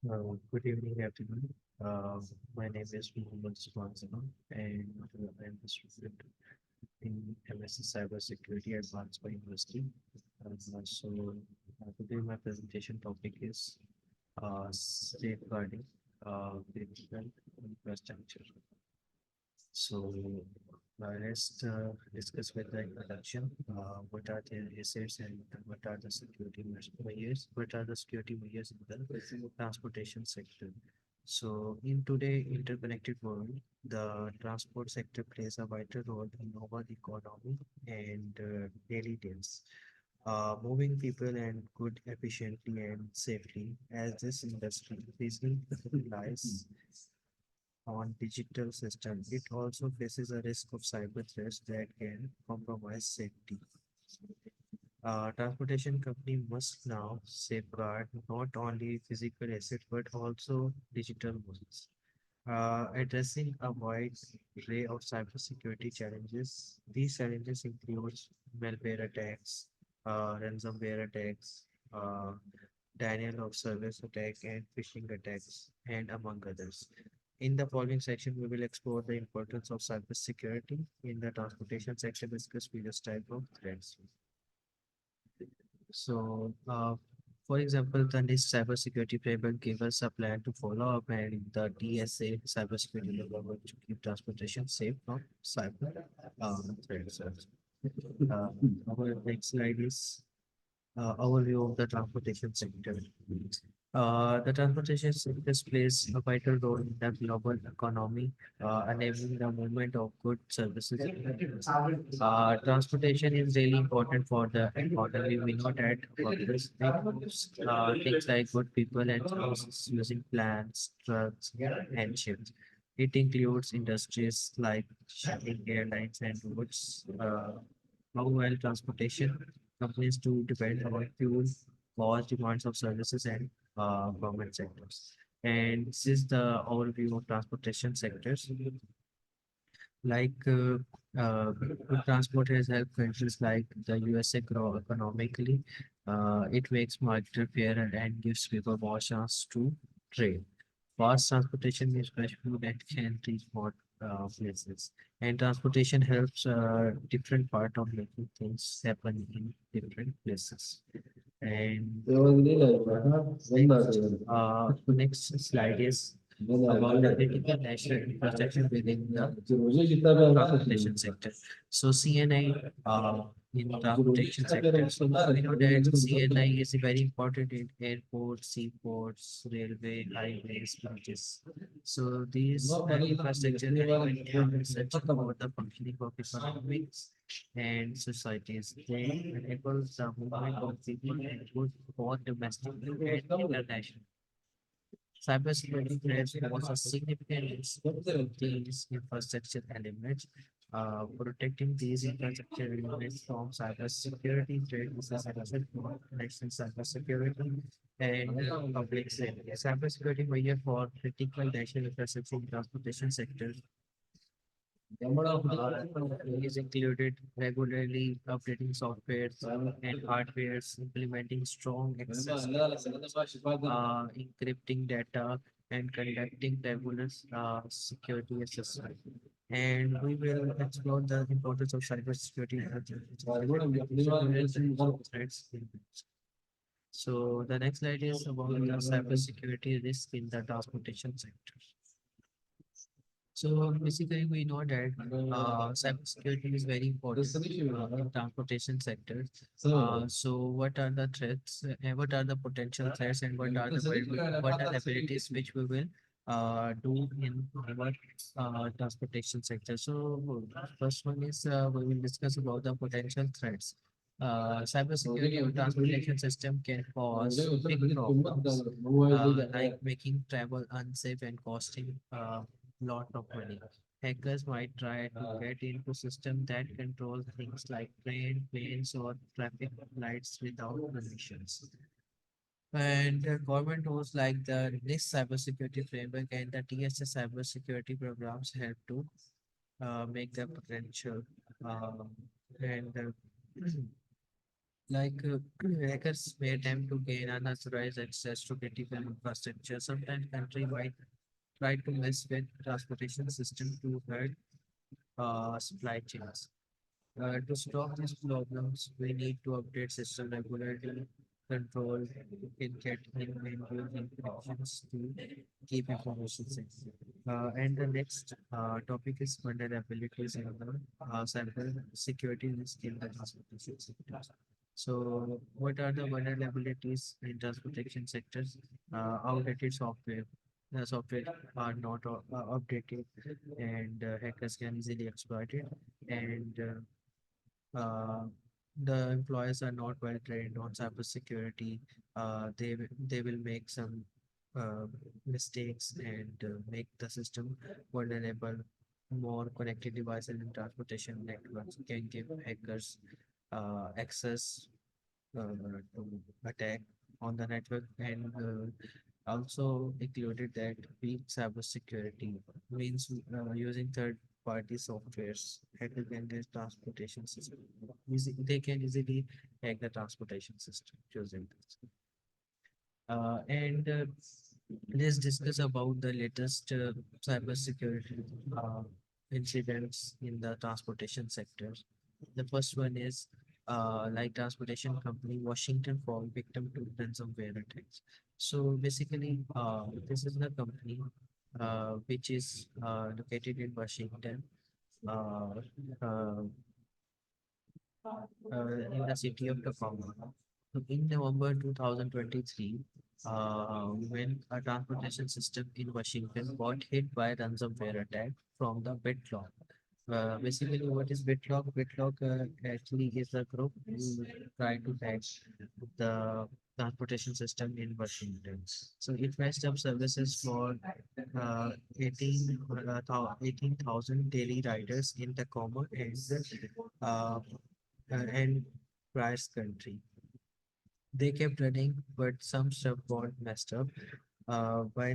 Good evening, everyone. Uh, my name is Mohammed Swansana, and I'm a student in MSc Cybersecurity at Bhanspa University. Today my presentation topic is safeguarding critical infrastructure. So let's discuss with the introduction. What are the assets and what are the security measures? What are the security measures in the transportation sector? So in today interconnected world, the transport sector plays a vital role in our economy and daily lives. Moving people and goods efficiently and safely, as this industry increasingly relies on digital systems, it also faces a risk of cyber threats that can compromise safety. Transportation company must now safeguard not only physical assets but also digital ones. Addressing a wide array of cybersecurity challenges. These challenges include malware attacks, ransomware attacks, denial of service attack, and phishing attacks, and among others. In the following section, we will explore the importance of cybersecurity in the transportation sector, discuss various type of threats. For example, the NIST cybersecurity framework gave us a plan to follow up, and the TSA cybersecurity development to keep transportation safe from cyber threats. Uh, our next slide is overview of the transportation sector. The transportation sector plays a vital role in the global economy, enabling the movement of goods, services, and people. Transportation is really important for the economy. We know that for this things like good people and services using plants, trucks, and ships. It includes industries like shipping, airlines, and roads. While transportation companies do depend on fuel, cost, demands of services, and government sectors. And this is the overview of transportation sectors. Like good transport has helped countries like the USA grow economically. It makes market fairer and gives people more chance to trade. Fast transportation means fresh food and can reach more places. And transportation helps different part of making things happen in different places. And next slide is about the critical national infrastructure within the transportation sector. So CNI in transportation sector. So we know that CNI is very important in airports, seaports, railway, highways, bridges. So these infrastructure element can research about the functioning of economics and societies. They enable the movement of people and goods both domestically and internationally. Cybersecurity threats pose a significant risk to these infrastructure elements. Protecting these infrastructure elements from cybersecurity threat is essential for national cybersecurity and public safety. Cybersecurity measure for critical national infrastructure in transportation sector is included regularly updating software and hardwares, implementing strong access, encrypting data, and conducting regular security assessment. And we will explore the importance of cybersecurity threats. So the next slide is about the cybersecurity risk in the transportation sector. So basically, we know that cybersecurity is very important in transportation sector. So what are the threats? What are the potential threats, and what are the abilities which we will do in our transportation sector? So first one is we will discuss about the potential threats. Cybersecurity of transportation system can cause big problems, like making travel unsafe and costing lot of money. Hackers might try to get into systems that control things like planes, or traffic lights without permissions. And government tools like the NIST cybersecurity framework and the TSS cybersecurity programs help to make the potential and Hackers may attempt to gain unauthorized access to critical infrastructure. Sometimes country might try to mess with transportation system to hurt supply chains. To stop these problems, we need to update system regularly, control, can get in and use encryptions to keep information safe. And the next topic is vulnerabilities in the cyber security risk in the transportation sector. So, what are the vulnerabilities in transportation sectors? Outdated software. The software are not updated, and hackers can easily exploit it. And the employees are not well trained on cybersecurity. They will make some uh, mistakes and make the system vulnerable. More connected devices in transportation networks can give hackers access to attack on the network, and also included that weak cybersecurity means using third-party softwares hacker can get transportation system. They can easily hack the transportation system using this. And let's discuss about the latest cybersecurity incidents in the transportation sector. The first one is transportation company Washington fall victim to ransomware attacks. So basically, this is the company which is located in Washington, uh, uh, in the city of Tacoma. So in November 2023, when a transportation system in Washington got hit by a ransomware attack from the BitLock. Basically, what is BitLock? BitLock actually is a group who try to hack the transportation system in Washington. So it messed up services for 18,000 daily riders in Tacoma uh, and Price country. They kept running, but some stuff got messed up. By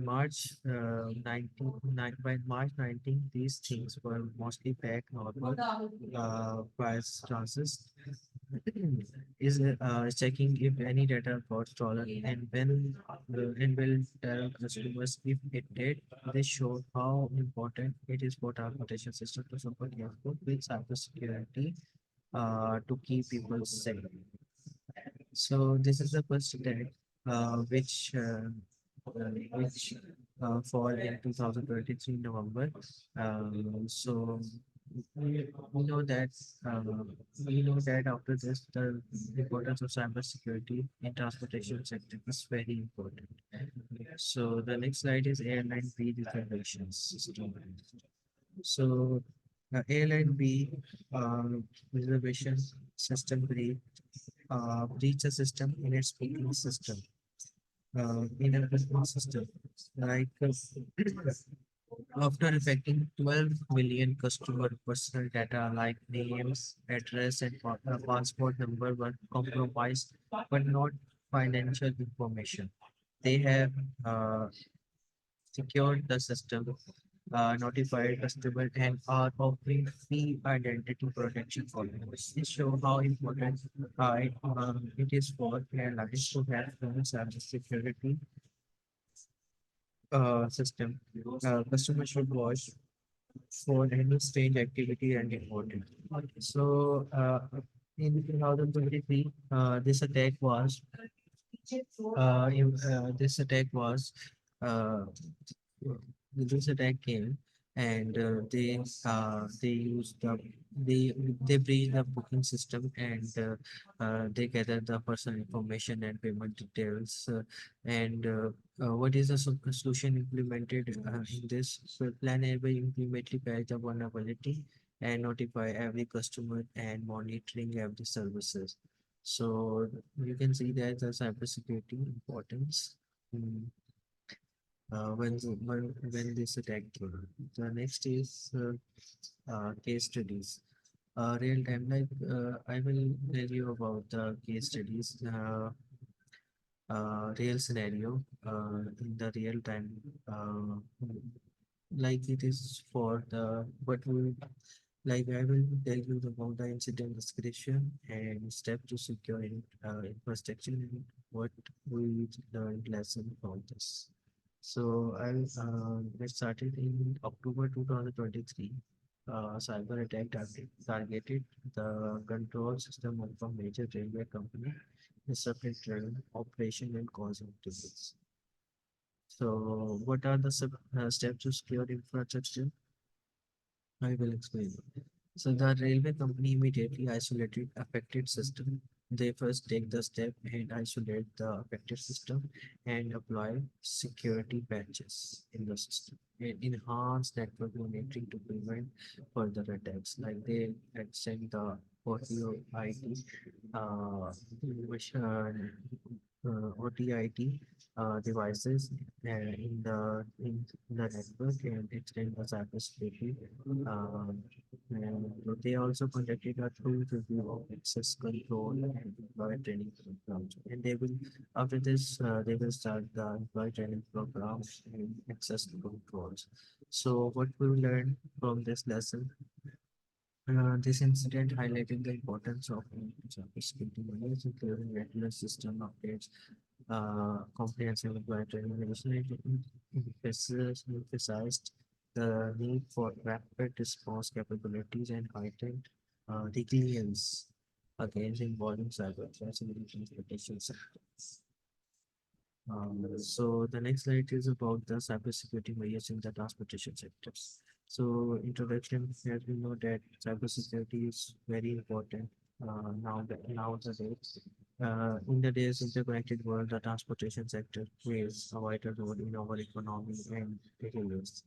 March 19, these things were mostly back normal. Price chances is checking if any data got stolen, and will tell customers if it did. This showed how important it is for transportation system to support careful with cybersecurity to keep people safe. So this is the first attack, which fall in 2023 November. So we know that uh, we know that after this, the importance of cybersecurity in transportation sector is very important. So the next slide is airline fee reservations system. So airline B reservation system breach a system in its booking system. In a booking system, like after affecting 12 million customer personal data like names, address, and passport number were compromised, but not financial information. They have secured the system, notified customer, and are offering free identity protection policies. This shows how important it is for airlines to have strong cybersecurity system. Customers should watch for any strange activity and report it. So, in 2023, this attack was uh, this attack came, and they used they breached the booking system, and they gathered the personal information and payment details. And what is the solution implemented in this? So plan A will implementally patch the vulnerability and notify every customer and monitoring every services. So you can see that the cybersecurity importance. Mm, when this attack came. The next is case studies. Real time, I will tell you about the case studies. Real scenario in the real time, like it is for the what we Like I will tell you about the incident description and step to secure infrastructure and what we learned lesson from this. So I'll get started in October 2023. Cyber attack targeted the control system of a major railway company, disrupted train operation and causing delays. So what are the steps to secure infrastructure? I will explain. So the railway company immediately isolated affected system. They first take the step and isolate the affected system and apply security patches in the system and enhance network monitoring to prevent further attacks. Like they extend the OTIT, which OTIT devices in the network and extend the cybersecurity. And they also conducted a full review of access control and employee training programs. And they will, after this, they will start the employee training programs and access controls. So, what we learned from this lesson, this incident highlighted the importance of cybersecurity measures, including regular system updates, comprehensive employee training legislation emphasized the need for rapid response capabilities and heightened resilience against involving cyber threats in the transportation sector. So the next slide is about the cybersecurity measures in the transportation sectors. So introduction, as we know that cybersecurity is very important nowadays. In the days interconnected world, the transportation sector plays a vital role in our economy and daily lives,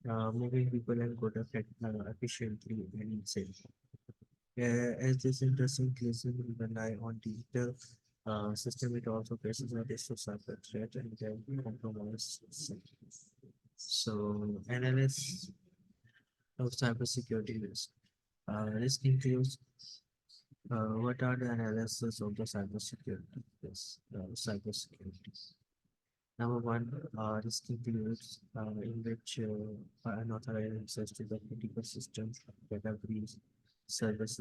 moving people and goods efficiently and safely. As this industry increasingly rely on digital system, it also faces a risk of cyber threat and can compromise safety. So, analysis of cybersecurity risk. Risk includes what are the analysis of the cybersecurity? Yes, cybersecurity. Number one, risk includes in which unauthorized access to the critical system, data breach, service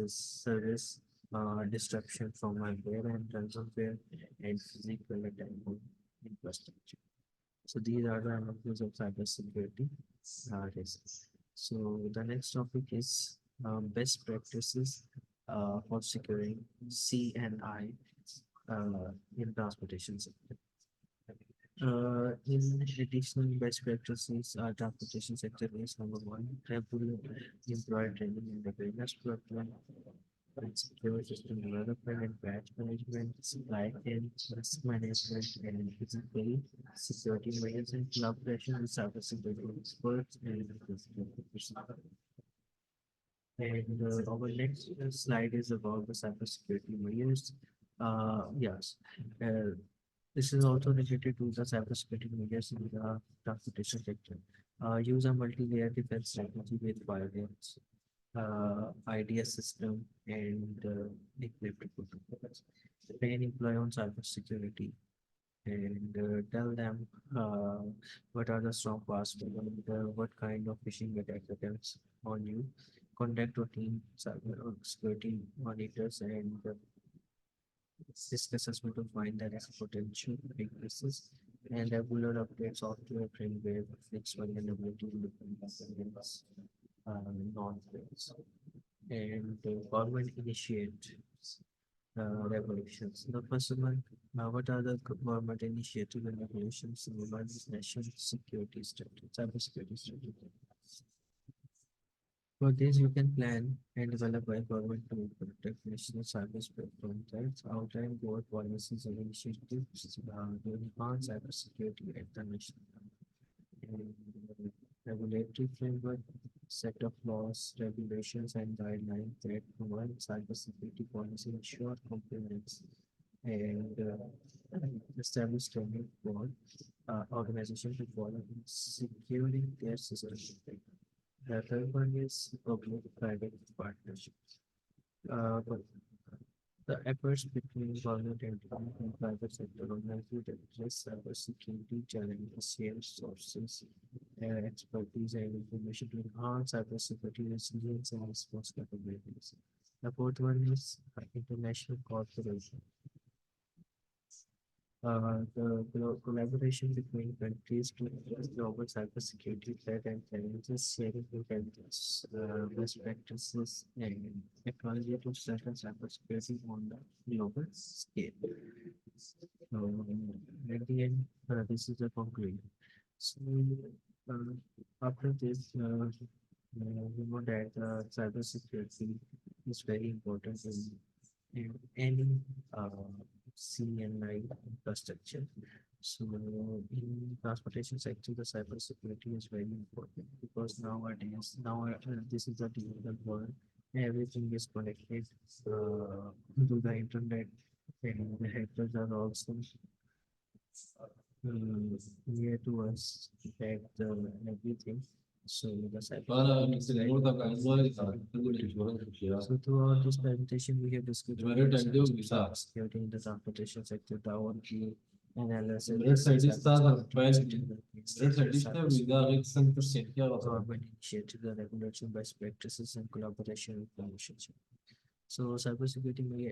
disruption from malware and ransomware, and physical attack on infrastructure. So these are the analysis of cybersecurity risks. So the next topic is best practices for securing CNI in transportation sector. In additional best practices, transportation sector is number one, regular employee training and awareness program, and secure system development and batch management, supply chain risk management, and physical security measures in collaboration with cybersecurity experts and physical professionals. And our next slide is about the cybersecurity measures. Yes, uh, this is also related to the cybersecurity measures in the transportation sector. Use a multi-layer defense strategy with firewalls, IDS system, and encrypted protocols. Train employee on cybersecurity and tell them what are the strong passwords and what kind of phishing attack attempts on you. Conduct routine cyber security monitors and risk assessment to find the risk potential weaknesses and regular updates software firmware fix vulnerability in different components, non-fails. And government initiate regulations. The first one, what are the government initiative and regulations in the national security strategy, cyber security strategy? For this, you can plan and develop a government to protect national cyberspace from threats, outline board policies and initiatives to enhance cybersecurity at the national level. And regulatory framework, set of laws, regulations, and guidelines that provide cybersecurity policy ensure compliance and establish training for organization to follow in securing their system. The third one is public-private partnership. Uh, The efforts between government and private sector organizations to address cybersecurity challenges, share sources, expertise, and information to enhance cybersecurity resilience and response capabilities. The fourth one is international cooperation. The collaboration between countries to address global cybersecurity threat and challenges, sharing intelligence, best practices, and technology to strengthen cybersecurity on the global scale. So, at the end, this is the conclusion. So, after this, we know that cybersecurity is very important in any uh, CNI infrastructure. So in transportation sector, the cybersecurity is very important because nowadays, this is the digital world. Everything is connected to the internet, and the hackers are also near to us, that everything. So the cybersecurity is very so throughout this presentation, we have discussed cybersecurity in the transportation sector, the overview, analysis, government initiative, the regulation, best practices, and collaboration information. So cybersecurity may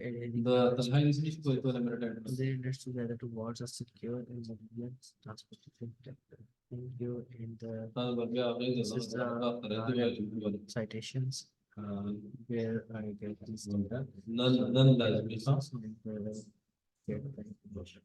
they invest together towards a secure and resilient transportation sector. Thank you. And this is the citations where I get this data. And, get the information.